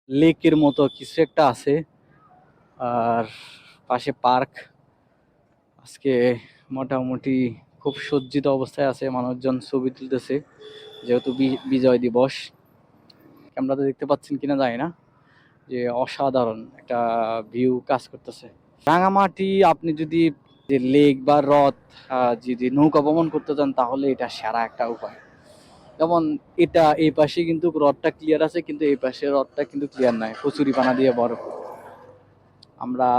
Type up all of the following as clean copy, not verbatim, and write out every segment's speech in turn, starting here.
লেকের মতো কিছু একটা আছে, আর পাশে পার্ক। আজকে মোটামুটি খুব সজ্জিত অবস্থায় আছে, মানুষজন ছবি তুলতেছে যেহেতু বিজয় দিবস। ক্যামেরাতে দেখতে পাচ্ছেন কিনা জানি না, যে অসাধারণ একটা ভিউ কাজ করতেছে। রাঙামাটি আপনি যদি যে লেক বা হ্রদ যদি নৌকা ভ্রমণ করতে চান তাহলে এটা সেরা একটা উপায়। যেমন এটা এই পাশে কিন্তু হ্রদটা ক্লিয়ার আছে, কিন্তু এই পাশে হ্রদটা কিন্তু ক্লিয়ার নাই, কচুরিপানা দিয়ে বরফ। আমরা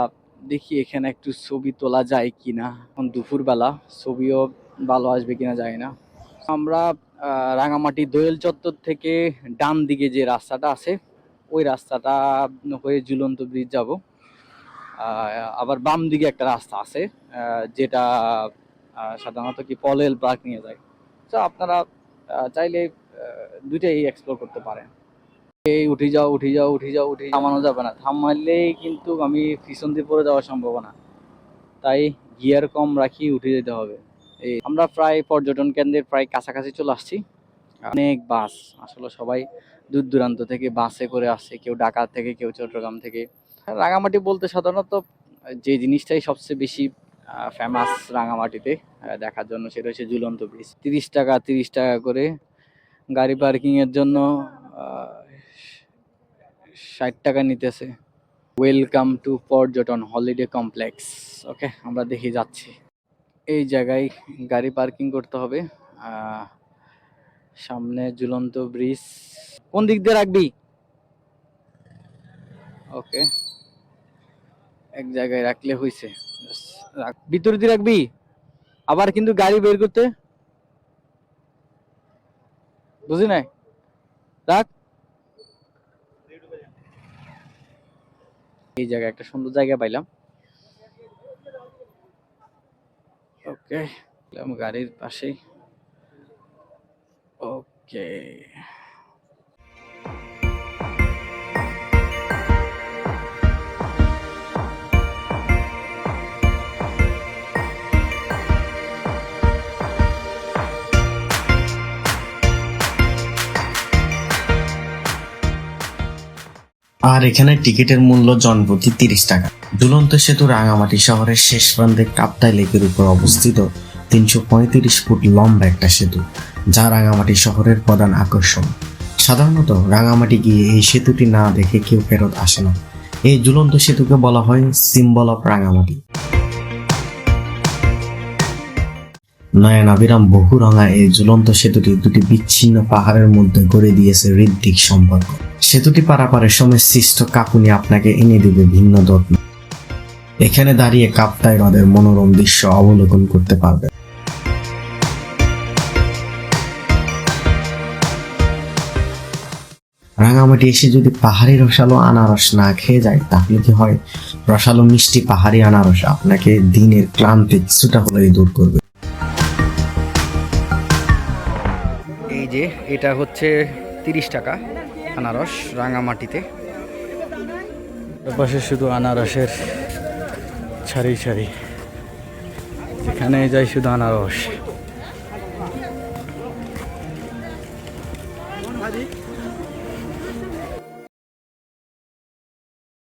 দেখি এখানে একটু ছবি তোলা যায় কিনা, এখন দুপুর বেলা ছবিও ভালো আসবে কিনা যায় না। আমরা রাঙামাটি দোয়েল চত্বর থেকে ডান দিকে যে রাস্তাটা আছে ওই রাস্তাটা হয়ে ঝুলন্ত ব্রিজ যাব। আবার বাম দিকে একটা রাস্তা আছে যেটা সাধারণত কি পলেল পার্ক নিয়ে যায়। তো আপনারা চাইলে দুইটাই এক্সপ্লোর করতে পারেন। এই উঠে যাও উঠে যাও উঠে যাও উঠে থামানো যাবে না, থামাইলেই কিন্তু আমি পিছন দিয়ে পড়ে যাওয়ার সম্ভাবনা, তাই গিয়ার কম রাখি উঠে যেতে হবে। এই আমরা প্রায় পর্যটন কেন্দ্রের প্রায় কাছাকাছি চলে আসছি। অনেক বাস, আসলে সবাই দূর দূরান্ত থেকে বাসে করে আসছে, কেউ ঢাকা থেকে, কেউ চট্টগ্রাম থেকে। রাঙামাটি বলতে সাধারণত যে জিনিসটাই সবচেয়ে বেশি ফেমাস রাঙামাটিতে দেখার জন্য, সেটা হচ্ছে ঝুলন্ত ব্রিজ। 30 টাকা 30 টাকা করে গাড়ি পার্কিং এর জন্য 60 টাকা নিতেছে। ওয়েলকাম টু পর্যটন হলিডে কমপ্লেক্স। ওকে, আমরা দেখি যাচ্ছি। এই জায়গায় গাড়ি পার্কিং করতে হবে। সামনে ঝুলন্ত ব্রিজ। কোন দিক দিয়ে রাখবি? ওকে, এক জায়গায় রাখলে হইছে। ভিতর দিয়ে রাখবি, আবার কিন্তু গাড়ি বের করতে, বুঝি নাই। রাখ। এই জায়গায় একটা সুন্দর জায়গা পাইলাম। ওকে, গাড়ির পাশেই। ওকে, আর এখানে টিকিটের মূল্য জনপ্রতি 30 টাকা। ঝুলন্ত সেতু রাঙামাটি শহরের শেষ প্রান্তে কাপ্তাই লেকের উপর অবস্থিত 335 ফুট লম্বা একটা সেতু, যা রাঙামাটি শহরের প্রধান আকর্ষণ। সাধারণত রাঙামাটি গিয়ে এই সেতুটি না দেখে কেউ ফেরত আসে না। এই ঝুলন্ত সেতুকে বলা হয় সিম্বল অফ রাঙামাটি। নয়নাভিরাম বহুরঙা এই ঝুলন্ত সেতুটি দুটি বিচ্ছিন্ন পাহাড়ের মধ্যে গড়ে দিয়েছে হৃদ্যিক সম্পর্ক। সেতুটি পারাপারের সময় সৃষ্ট কাঁপুনি আপনাকে এনে দিবে ভিন্ন দত্ত। এখানে দাঁড়িয়ে কাপ্তাই হ্রদের মনোরম দৃশ্য অবলোকন করতে পারবে। রাঙামাটি এসে যদি পাহাড়ি রসালো আনারস না খেয়ে যায় তাহলে কি হয়, রসালো মিষ্টি পাহাড়ি আনারস আপনাকে দিনের ক্লান্তি কিছুটা হলেই দূর করবে। এই যে এটা হচ্ছে 30 টাকা আনারস রাঙামাটিতে। পাশে শুধু আনারসের সারি সারি, যেখানে যাই শুধু আনারস।